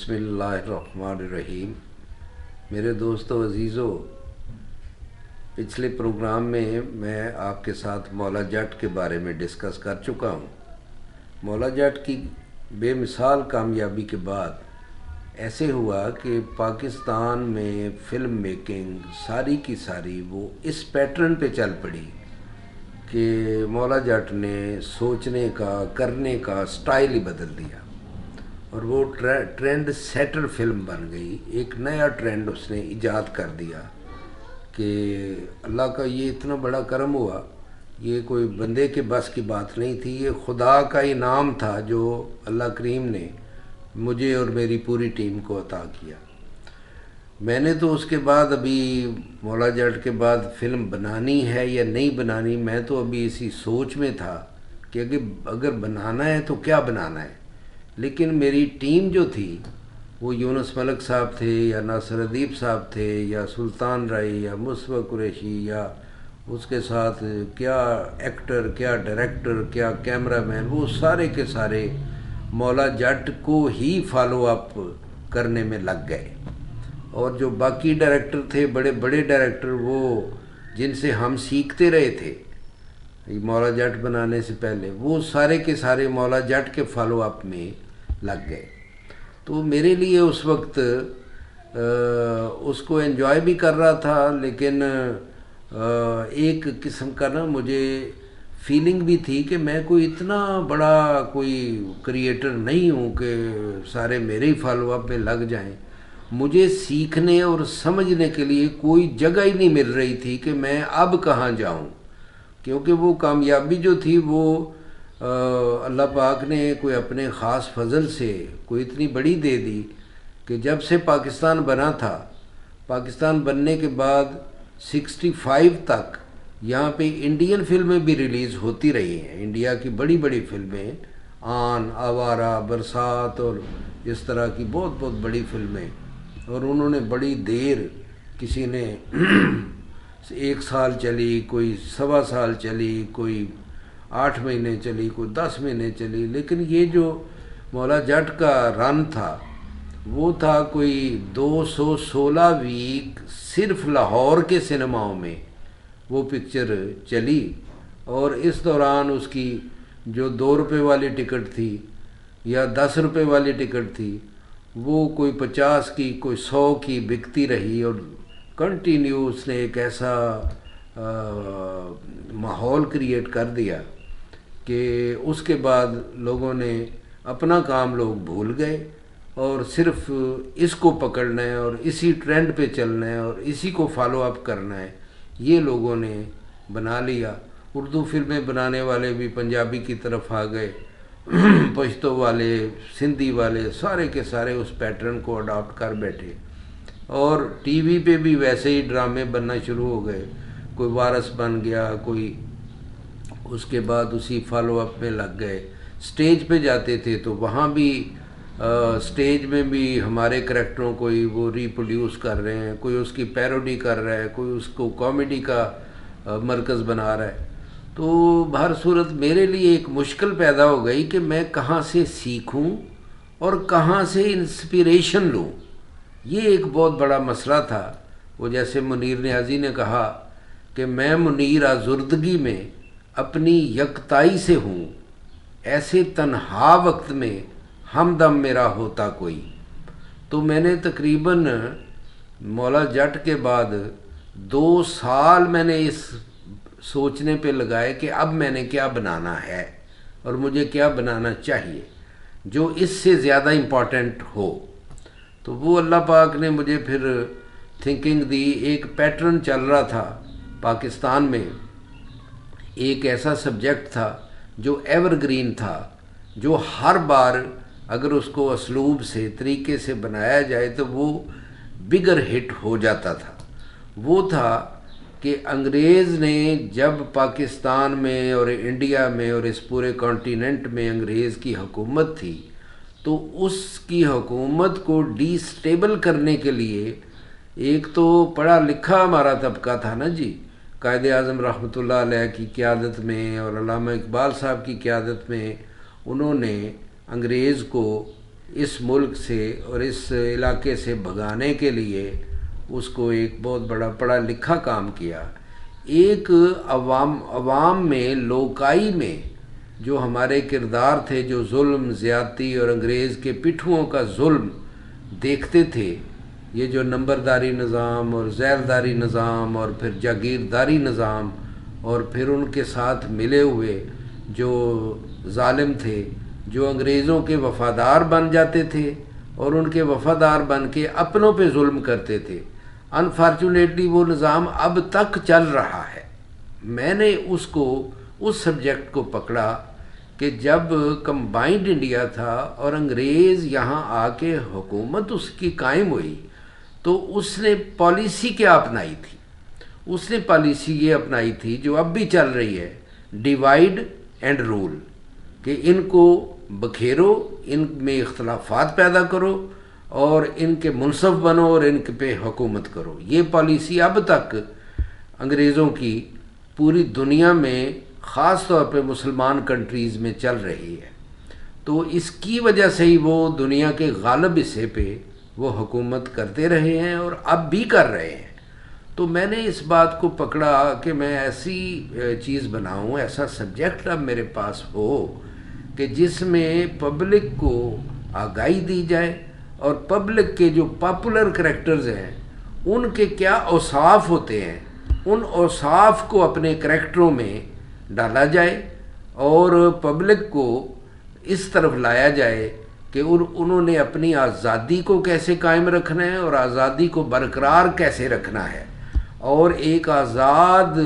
بسم اللہ الرحمن الرحیم۔ میرے دوستو عزیزو، پچھلے پروگرام میں آپ کے ساتھ مولا جٹ کے بارے میں ڈسکس کر چکا ہوں۔ مولا جٹ کی بے مثال کامیابی کے بعد ایسے ہوا کہ پاکستان میں فلم میکنگ ساری کی ساری وہ اس پیٹرن پہ چل پڑی کہ مولا جٹ نے سوچنے کا کرنے کا سٹائل ہی بدل دیا اور وہ ٹرینڈ سیٹر فلم بن گئی۔ ایک نیا ٹرینڈ اس نے ایجاد کر دیا کہ اللہ کا یہ اتنا بڑا کرم ہوا، یہ کوئی بندے کے بس کی بات نہیں تھی، یہ خدا کا انعام تھا جو اللہ کریم نے مجھے اور میری پوری ٹیم کو عطا کیا۔ میں نے تو اس کے بعد ابھی مولا جٹ کے بعد فلم بنانی ہے یا نہیں بنانی، میں تو ابھی اسی سوچ میں تھا کہ اگر بنانا ہے تو کیا بنانا ہے۔ لیکن میری ٹیم جو تھی وہ یونس ملک صاحب تھے یا ناصر ادیب صاحب تھے یا سلطان رائی یا مصطفیٰ قریشی یا اس کے ساتھ کیا ایکٹر، کیا ڈائریکٹر، کیا کیمرہ مین، وہ سارے کے سارے مولا جٹ کو ہی فالو اپ کرنے میں لگ گئے۔ اور جو باقی ڈائریکٹر تھے، بڑے بڑے ڈائریکٹر، وہ جن سے ہم سیکھتے رہے تھے مولا جٹ بنانے سے پہلے، وہ سارے کے سارے مولا جٹ کے فالو اپ میں لگ گئے۔ تو میرے لیے اس وقت اس کو انجوائے بھی کر رہا تھا، لیکن ایک قسم کا مجھے فیلنگ بھی تھی کہ میں کوئی اتنا بڑا کوئی کریٹر نہیں ہوں کہ سارے میرے ہی فالو اپ میں لگ جائیں۔ مجھے سیکھنے اور سمجھنے کے لیے کوئی جگہ ہی نہیں مل رہی تھی کہ میں اب کہاں جاؤں، کیونکہ وہ کامیابی جو تھی وہ اللہ پاک نے کوئی اپنے خاص فضل سے کوئی اتنی بڑی دے دی کہ جب سے پاکستان بنا تھا، پاکستان بننے کے بعد 65 تک یہاں پہ انڈین فلمیں بھی ریلیز ہوتی رہی ہیں، انڈیا کی بڑی بڑی فلمیں، آن، آوارہ، برسات اور اس طرح کی بہت بہت بڑی فلمیں، اور انہوں نے بڑی دیر، کسی نے 1 سال چلی، کوئی 1.25 سال چلی، کوئی 8 مہینے چلی، کوئی 10 مہینے چلی، لیکن یہ جو مولا جٹ کا رن تھا وہ تھا کوئی 216 ویک صرف لاہور کے سنیماؤں میں وہ پکچر چلی، اور اس دوران اس کی جو 2 روپے والی ٹکٹ تھی یا 10 روپے والی ٹکٹ تھی وہ کوئی 50 کی، کوئی 100 کی بکتی رہی، اور کنٹینیو اس نے ایک ایسا ماحول کریٹ کر دیا کہ اس کے بعد لوگوں نے اپنا کام لوگ بھول گئے اور صرف اس کو پکڑنا ہے اور اسی ٹرینڈ پہ چلنا ہے اور اسی کو فالو اپ کرنا ہے، یہ لوگوں نے بنا لیا۔ اردو فلمیں بنانے والے بھی پنجابی کی طرف آ گئے، پشتو والے، سندھی والے، سارے کے سارے اس پیٹرن کو اڈاپٹ کر بیٹھے، اور ٹی وی پہ بھی ویسے ہی ڈرامے بننا شروع ہو گئے۔ کوئی وارث بن گیا، کوئی اس کے بعد اسی فالو اپ میں لگ گئے۔ سٹیج پہ جاتے تھے تو وہاں بھی سٹیج میں بھی ہمارے کریکٹروں کو ہی وہ ریپروڈیوس کر رہے ہیں، کوئی اس کی پیروڈی کر رہا ہے، کوئی اس کو کامیڈی کا مرکز بنا رہا ہے۔ تو بہر صورت میرے لیے ایک مشکل پیدا ہو گئی کہ میں کہاں سے سیکھوں اور کہاں سے انسپیریشن لوں، یہ ایک بہت بڑا مسئلہ تھا۔ وہ جیسے منیر نیازی نے کہا کہ میں منیر آزردگی میں اپنی یکتائی سے ہوں، ایسے تنہا وقت میں ہمدم میرا ہوتا کوئی۔ تو میں نے تقریباً مولا جٹ کے بعد 2 سال میں نے اس سوچنے پہ لگائے کہ اب میں نے کیا بنانا ہے اور مجھے کیا بنانا چاہیے جو اس سے زیادہ امپورٹنٹ ہو۔ تو وہ اللہ پاک نے مجھے پھر تھنکنگ دی۔ ایک پیٹرن چل رہا تھا پاکستان میں، ایک ایسا سبجیکٹ تھا جو ایور گرین تھا، جو ہر بار اگر اس کو اسلوب سے، طریقے سے بنایا جائے تو وہ بگر ہٹ ہو جاتا تھا۔ وہ تھا کہ انگریز نے جب پاکستان میں اور انڈیا میں اور اس پورے کانٹیننٹ میں انگریز کی حکومت تھی، تو اس کی حکومت کو ڈی سٹیبل کرنے کے لیے ایک تو پڑھا لکھا ہمارا طبقہ تھا نا جی، قائد اعظم رحمۃ اللہ علیہ کی قیادت میں اور علامہ اقبال صاحب کی قیادت میں انہوں نے انگریز کو اس ملک سے اور اس علاقے سے بھگانے کے لیے اس کو ایک بہت بڑا پڑھا لکھا کام کیا. ایک عوام میں لوکائی میں جو ہمارے کردار تھے، جو ظلم زیادتی اور انگریز کے پٹھوؤں کا ظلم دیکھتے تھے، یہ جو نمبرداری نظام اور زیرداری نظام اور پھر جاگیرداری نظام اور پھر ان کے ساتھ ملے ہوئے جو ظالم تھے، جو انگریزوں کے وفادار بن جاتے تھے اور ان کے وفادار بن کے اپنوں پہ ظلم کرتے تھے. انفارچونیٹلی وہ نظام اب تک چل رہا ہے. میں نے اس سبجیکٹ کو پکڑا کہ جب کمبائنڈ انڈیا تھا اور انگریز یہاں آ کے حکومت اس کی قائم ہوئی تو اس نے پالیسی کیا اپنائی تھی؟ اس نے پالیسی یہ اپنائی تھی جو اب بھی چل رہی ہے، ڈیوائیڈ اینڈ رول، کہ ان کو بکھیرو، ان میں اختلافات پیدا کرو اور ان کے منصف بنو اور ان پہ حکومت کرو. یہ پالیسی اب تک انگریزوں کی پوری دنیا میں خاص طور پہ مسلمان کنٹریز میں چل رہی ہے. تو اس کی وجہ سے ہی وہ دنیا کے غالب حصے پہ وہ حکومت کرتے رہے ہیں اور اب بھی کر رہے ہیں. تو میں نے اس بات کو پکڑا کہ میں ایسی چیز بناؤں، ایسا سبجیکٹ اب میرے پاس ہو کہ جس میں پبلک کو آگاہی دی جائے اور پبلک کے جو پاپولر کریکٹرز ہیں ان کے کیا اوصاف ہوتے ہیں، ان اوصاف کو اپنے کریکٹروں میں ڈالا جائے اور پبلک کو اس طرف لایا جائے کہ انہوں نے اپنی آزادی کو کیسے قائم رکھنا ہے اور آزادی کو برقرار کیسے رکھنا ہے اور ایک آزاد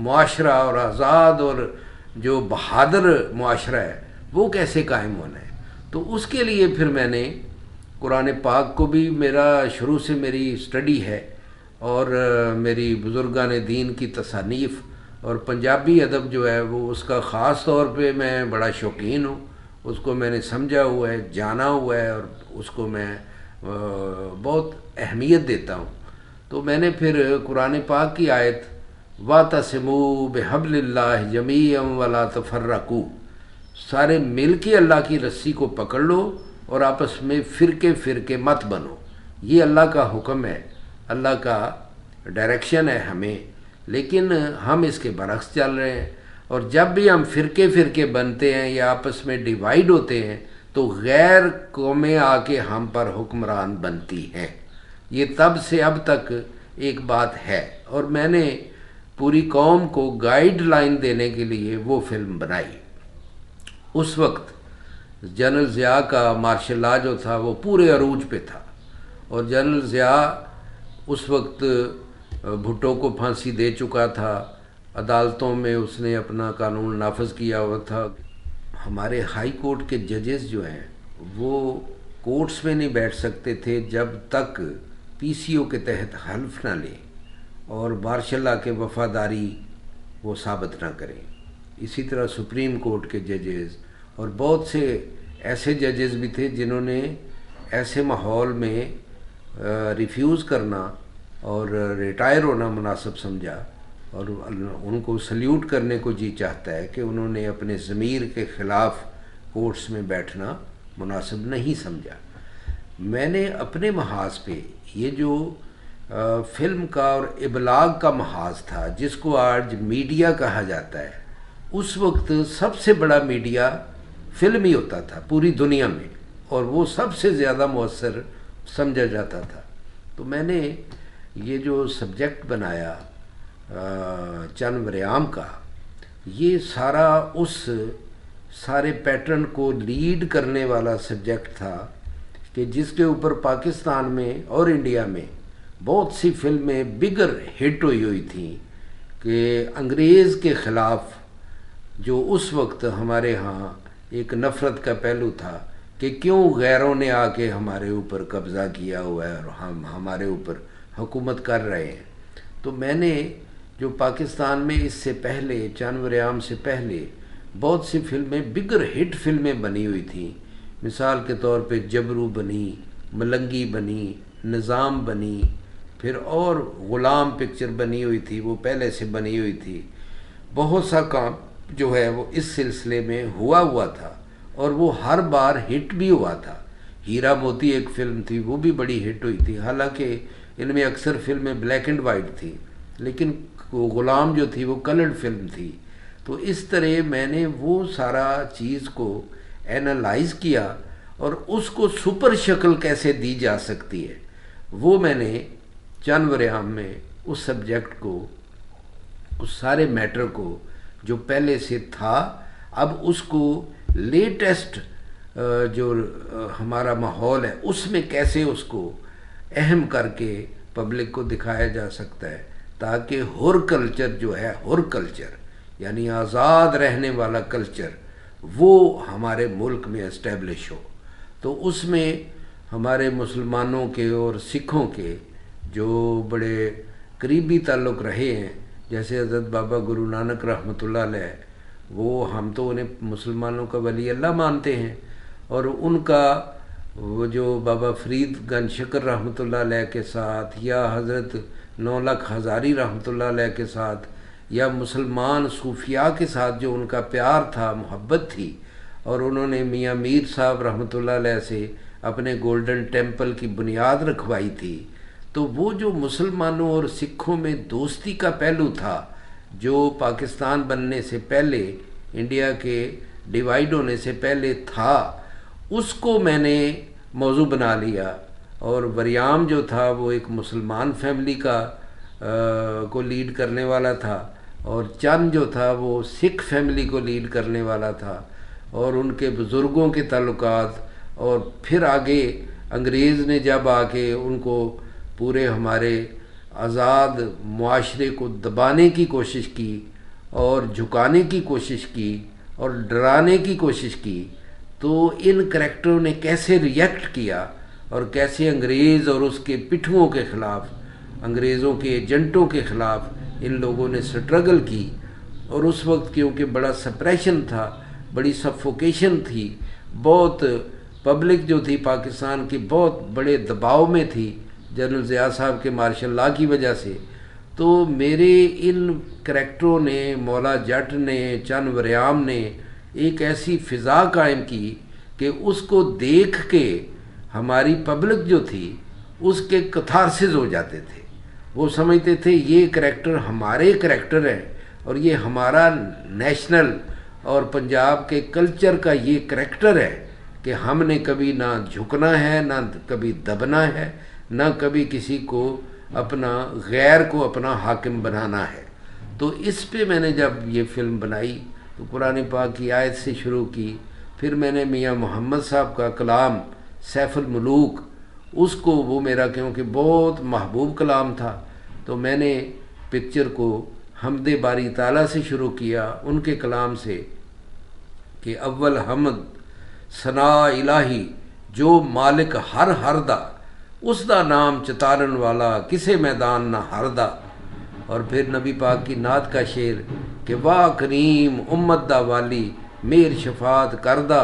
معاشرہ اور آزاد اور جو بہادر معاشرہ ہے وہ کیسے قائم ہونا ہے. تو اس کے لیے پھر میں نے قرآن پاک کو بھی، میرا شروع سے میری اسٹڈی ہے اور میری بزرگان دین کی تصانیف اور پنجابی ادب جو ہے وہ اس کا خاص طور پہ میں بڑا شوقین ہوں. اس کو میں نے سمجھا ہوا ہے، جانا ہوا ہے اور اس کو میں بہت اہمیت دیتا ہوں. تو میں نے پھر قرآن پاک کی آیت وَاعْتَصِمُوا بِحَبْلِ اللَّهِ جَمِيعًا وَلَا تَفَرَّقُوا، سارے مل کے اللہ کی رسی کو پکڑ لو اور آپس میں فرقے مت بنو. یہ اللہ کا حکم ہے، اللہ کا ڈائریکشن ہے ہمیں، لیکن ہم اس کے برعکس چل رہے ہیں. اور جب بھی ہم فرقے بنتے ہیں یا آپس میں ڈیوائیڈ ہوتے ہیں تو غیر قومیں آ کے ہم پر حکمران بنتی ہیں. یہ تب سے اب تک ایک بات ہے اور میں نے پوری قوم کو گائیڈ لائن دینے کے لیے وہ فلم بنائی. اس وقت جنرل ضیاء کا مارشل لا جو تھا وہ پورے عروج پہ تھا اور جنرل ضیاء اس وقت بھٹو کو پھانسی دے چکا تھا، عدالتوں میں اس نے اپنا قانون نافذ کیا ہوا تھا. ہمارے ہائی کورٹ کے ججز جو ہیں وہ کورٹس میں نہیں بیٹھ سکتے تھے جب تک پی سی او کے تحت حلف نہ لیں اور مارشل لا کے وفاداری وہ ثابت نہ کریں. اسی طرح سپریم کورٹ کے ججز اور بہت سے ایسے ججز بھی تھے جنہوں نے ایسے ماحول میں ریفیوز کرنا اور ریٹائر ہونا مناسب سمجھا اور ان کو سلیوٹ کرنے کو جی چاہتا ہے کہ انہوں نے اپنے ضمیر کے خلاف کورٹس میں بیٹھنا مناسب نہیں سمجھا. میں نے اپنے محاذ پہ یہ جو فلم کا اور ابلاغ کا محاذ تھا جس کو آج میڈیا کہا جاتا ہے، اس وقت سب سے بڑا میڈیا فلم ہی ہوتا تھا پوری دنیا میں اور وہ سب سے زیادہ مؤثر سمجھا جاتا تھا. تو میں نے یہ جو سبجیکٹ بنایا چند وریام کا، یہ سارا اس سارے پیٹرن کو لیڈ کرنے والا سبجیکٹ تھا کہ جس کے اوپر پاکستان میں اور انڈیا میں بہت سی فلمیں بگر ہٹ ہوئی تھیں کہ انگریز کے خلاف جو اس وقت ہمارے ہاں ایک نفرت کا پہلو تھا کہ کیوں غیروں نے آ کے ہمارے اوپر قبضہ کیا ہوا ہے اور ہم ہمارے اوپر حکومت کر رہے ہیں. تو میں نے جو پاکستان میں اس سے پہلے چند وریام سے پہلے بہت سی فلمیں بگر ہٹ فلمیں بنی ہوئی تھیں، مثال کے طور پہ جبرو بنی، ملنگی بنی، نظام بنی، پھر اور غلام پکچر بنی ہوئی تھی، وہ پہلے سے بنی ہوئی تھی. بہت سا کام جو ہے وہ اس سلسلے میں ہوا تھا اور وہ ہر بار ہٹ بھی ہوا تھا ہیرا موتی ایک فلم تھی، وہ بھی بڑی ہٹ ہوئی تھی، حالانکہ ان میں اکثر فلمیں بلیک اینڈ وائٹ تھیں، لیکن غلام جو تھی وہ کلرڈ فلم تھی۔ تو اس طرح میں نے وہ سارا چیز کو اینالائز کیا اور اس کو سپر شکل کیسے دی جا سکتی ہے، وہ میں نے چند وریام میں اس سبجیکٹ کو، اس سارے میٹر کو جو پہلے سے تھا، اب اس کو لیٹسٹ جو ہمارا ماحول ہے اس میں کیسے اس کو اہم کر کے پبلک کو دکھایا جا سکتا ہے، تاکہ ہر کلچر جو ہے، ہر کلچر یعنی آزاد رہنے والا کلچر، وہ ہمارے ملک میں اسٹیبلش ہو۔ تو اس میں ہمارے مسلمانوں کے اور سکھوں کے جو بڑے قریبی تعلق رہے ہیں، جیسے حضرت بابا گرو نانک رحمۃ اللہ علیہ، وہ ہم تو انہیں مسلمانوں کا ولی اللہ مانتے ہیں، اور ان کا وہ جو بابا فرید گنج شکر رحمۃ اللہ علیہ کے ساتھ، یا حضرت نولکھ ہزاری رحمۃ اللہ علیہ کے ساتھ، یا مسلمان صوفیاء کے ساتھ جو ان کا پیار تھا، محبت تھی، اور انہوں نے میاں میر صاحب رحمۃ اللہ علیہ سے اپنے گولڈن ٹیمپل کی بنیاد رکھوائی تھی، تو وہ جو مسلمانوں اور سکھوں میں دوستی کا پہلو تھا، جو پاکستان بننے سے پہلے، انڈیا کے ڈیوائیڈ ہونے سے پہلے تھا، اس کو میں نے موضوع بنا لیا۔ اور وریام جو تھا وہ ایک مسلمان فیملی کا کو لیڈ کرنے والا تھا، اور چند جو تھا وہ سکھ فیملی کو لیڈ کرنے والا تھا، اور ان کے بزرگوں کے تعلقات، اور پھر آگے انگریز نے جب آ کے ان کو پورے ہمارے آزاد معاشرے کو دبانے کی کوشش کی اور جھکانے کی کوشش کی اور ڈرانے کی کوشش کی، تو ان کریکٹروں نے کیسے ریئیکٹ کیا، اور کیسے انگریز اور اس کے پٹھوؤں کے خلاف، انگریزوں کے ایجنٹوں کے خلاف ان لوگوں نے سٹرگل کی۔ اور اس وقت کیونکہ بڑا سپریشن تھا، بڑی سفوکیشن تھی، بہت پبلک جو تھی پاکستان کی بہت بڑے دباؤ میں تھی جنرل ضیاء صاحب کے مارشل لا کی وجہ سے، تو میرے ان کریکٹروں نے، مولا جٹ نے، چند وریام نے ایک ایسی فضا قائم کی کہ اس کو دیکھ کے ہماری پبلک جو تھی اس کے کتھارسز ہو جاتے تھے، وہ سمجھتے تھے یہ کریکٹر ہمارے کریکٹر ہیں، اور یہ ہمارا نیشنل اور پنجاب کے کلچر کا یہ کریکٹر ہے کہ ہم نے کبھی نہ جھکنا ہے، نہ کبھی دبنا ہے، نہ کبھی کسی کو اپنا، غیر کو اپنا حاکم بنانا ہے۔ تو اس پہ میں نے جب یہ فلم بنائی تو قرآن پاک کی آیت سے شروع کی، پھر میں نے میاں محمد صاحب کا کلام سیف الملوک، اس کو، وہ میرا کیونکہ بہت محبوب کلام تھا، تو میں نے پکچر کو حمد باری تعالیٰ سے شروع کیا، ان کے کلام سے کہ اول حمد ثنا الہی جو مالک ہر دا، اس دا نام چتارن والا کسے میدان نہ ہردا۔ اور پھر نبی پاک کی نعت کا شعر کہ واہ کریم امت دا والی میر شفاعت کردہ،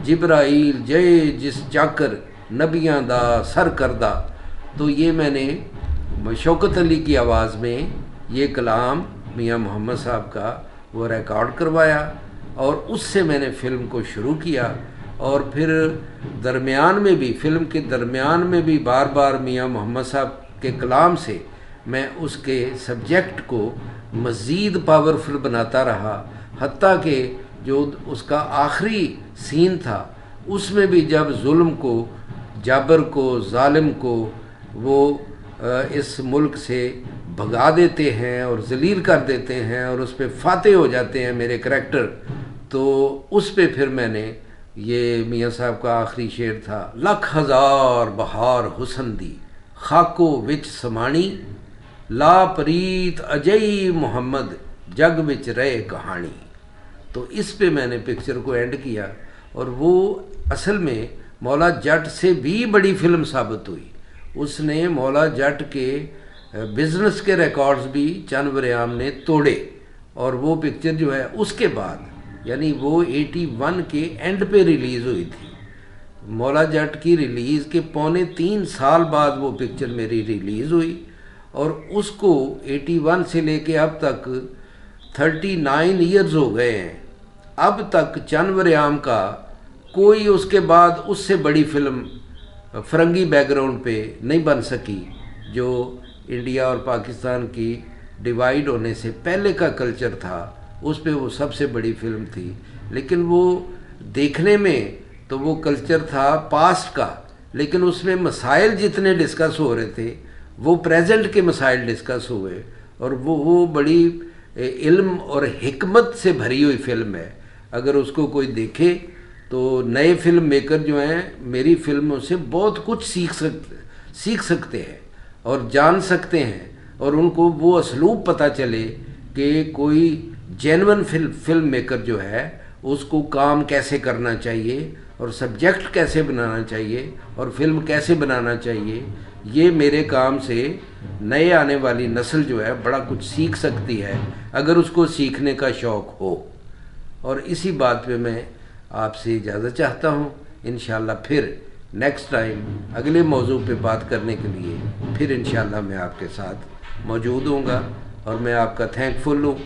جبرائیل جے جس چاکر نبیاں دا سر کردہ۔ تو یہ میں نے شوکت علی کی آواز میں یہ کلام میاں محمد صاحب کا وہ ریکارڈ کروایا، اور اس سے میں نے فلم کو شروع کیا، اور پھر درمیان میں بھی، فلم کے درمیان میں بھی بار بار میاں محمد صاحب کے کلام سے میں اس کے سبجیکٹ کو مزید پاورفل بناتا رہا، حتیٰ کہ جو اس کا آخری سین تھا اس میں بھی جب ظلم کو، جابر کو، ظالم کو وہ اس ملک سے بھگا دیتے ہیں اور ذلیل کر دیتے ہیں اور اس پہ فاتح ہو جاتے ہیں میرے کریکٹر، تو اس پہ پھر میں نے یہ میاں صاحب کا آخری شعر تھا، لکھ ہزار بہار حسن دی خاکو وچ سمانی، لا پریت اجئی محمد جگ وچ رہے کہانی۔ تو اس پہ میں نے پکچر کو اینڈ کیا، اور وہ اصل میں مولا جٹ سے بھی بڑی فلم ثابت ہوئی۔ اس نے مولا جٹ کے بزنس کے ریکارڈز بھی چند وریام نے توڑے، اور وہ پکچر جو ہے اس کے بعد، یعنی وہ 81 کے اینڈ پہ ریلیز ہوئی تھی، مولا جٹ کی ریلیز کے 3.25 سال بعد وہ پکچر میری ریلیز ہوئی، اور اس کو 81 سے لے کے اب تک 39 ایئرز ہو گئے ہیں۔ اب تک چند وریام کا کوئی اس کے بعد اس سے بڑی فلم فرنگی بیک گراؤنڈ پہ نہیں بن سکی جو انڈیا اور پاکستان کی ڈیوائیڈ ہونے سے پہلے کا کلچر تھا، اس پہ وہ سب سے بڑی فلم تھی۔ لیکن وہ دیکھنے میں تو وہ کلچر تھا پاسٹ کا، لیکن اس میں مسائل جتنے ڈسکس ہو رہے تھے وہ پریزنٹ کے مسائل ڈسکس ہوئے، اور وہ بڑی علم اور حکمت سے بھری ہوئی فلم ہے۔ اگر اس کو کوئی دیکھے تو نئے فلم میکر جو ہیں میری فلموں سے بہت کچھ سیکھ سکتے ہیں اور جان سکتے ہیں، اور ان کو وہ اسلوب پتہ چلے کہ کوئی جینون فلم میکر جو ہے اس کو کام کیسے کرنا چاہیے اور سبجیکٹ کیسے بنانا چاہیے اور فلم کیسے بنانا چاہیے۔ یہ میرے کام سے نئے آنے والی نسل جو ہے بڑا کچھ سیکھ سکتی ہے اگر اس کو سیکھنے کا شوق ہو۔ اور اسی بات پہ میں آپ سے اجازت چاہتا ہوں، انشاءاللہ پھر نیکسٹ ٹائم اگلے موضوع پہ بات کرنے کے لیے پھر انشاءاللہ میں آپ کے ساتھ موجود ہوں گا، اور میں آپ کا تھینک فل ہوں۔